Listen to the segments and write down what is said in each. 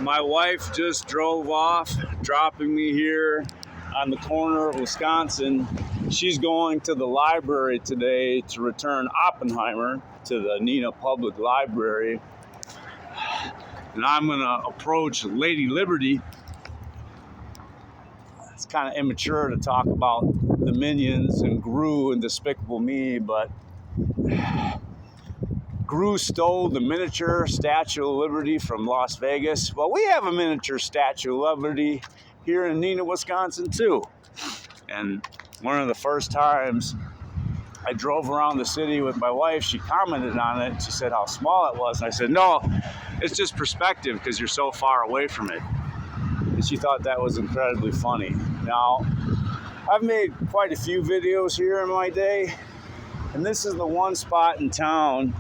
My wife just drove off, dropping me here on the corner of Wisconsin. She's going to the library today to return Oppenheimer to the Neenah Public Library. And I'm going to approach Lady Liberty. It's kind of immature to talk about the Minions and Gru and Despicable Me, but Gru stole the miniature Statue of Liberty from Las Vegas. Well, we have a miniature Statue of Liberty here in Neenah, Wisconsin, too. And one of the first times I drove around the city with my wife, she commented on it. She said how small it was. And I said, no, it's just perspective because you're so far away from it. And she thought that was incredibly funny. Now, I've made quite a few videos here in my day. And this is the one spot in town,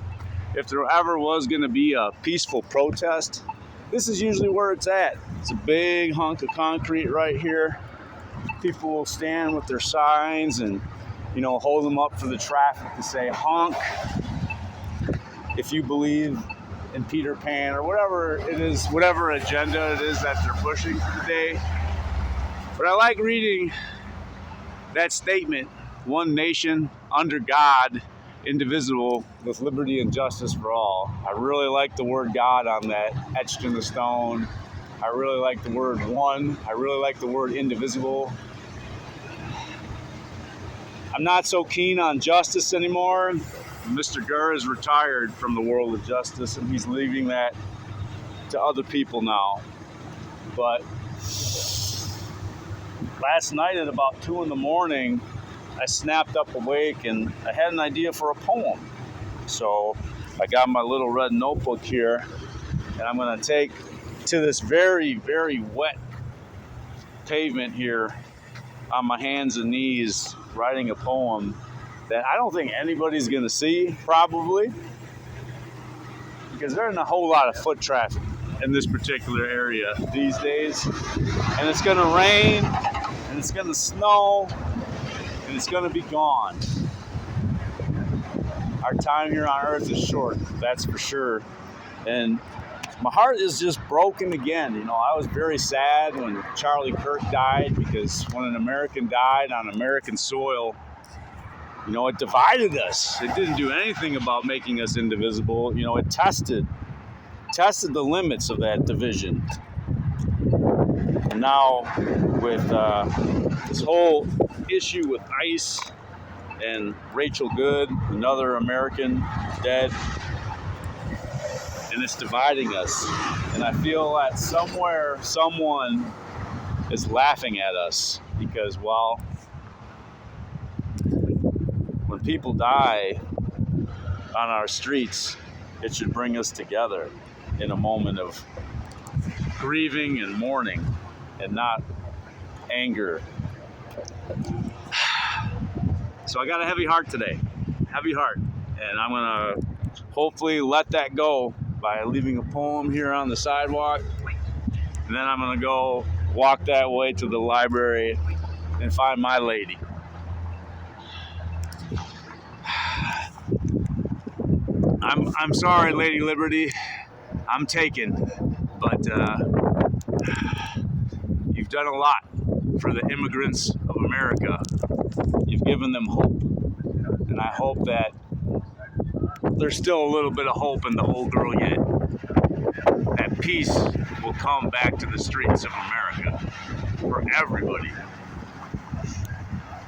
if there ever was going to be a peaceful protest, this is usually where it's at. It's a big hunk of concrete right here. People will stand with their signs and, hold them up for the traffic to say honk if you believe in Peter Pan or whatever it is, whatever agenda it is that they're pushing today. But I like reading that statement, one nation under God, indivisible, with liberty and justice for all. I really like the word God on that, etched in the stone. I really like the word one. I really like the word indivisible. I'm not so keen on justice anymore. Mrgrrr is retired from the world of justice, and he's leaving that to other people now. But last night at about 2 a.m, I snapped up awake and I had an idea for a poem. So I got my little red notebook here and I'm going to take to this very, very wet pavement here on my hands and knees writing a poem that I don't think anybody's going to see, probably, because there isn't a whole lot of foot traffic in this particular area these days. And it's going to rain and it's going to snow. And it's going to be gone. Our time here on Earth is short, that's for sure. And my heart is just broken again. I was very sad when Charlie Kirk died, because when an American died on American soil, it divided us. It didn't do anything about making us indivisible. It tested the limits of that division. And now with this whole issue with ICE and Rachel Good, another American dead, and it's dividing us. And I feel that somewhere someone is laughing at us because, well, when people die on our streets, it should bring us together in a moment of grieving and mourning and not anger. So I got a heavy heart today, and I'm gonna hopefully let that go by leaving a poem here on the sidewalk, and then I'm gonna go walk that way to the library and find my lady. I'm sorry, Lady Liberty, I'm taken, but you've done a lot for the immigrants of America. You've given them hope. And I hope that there's still a little bit of hope in the old girl yet. That peace will come back to the streets of America for everybody.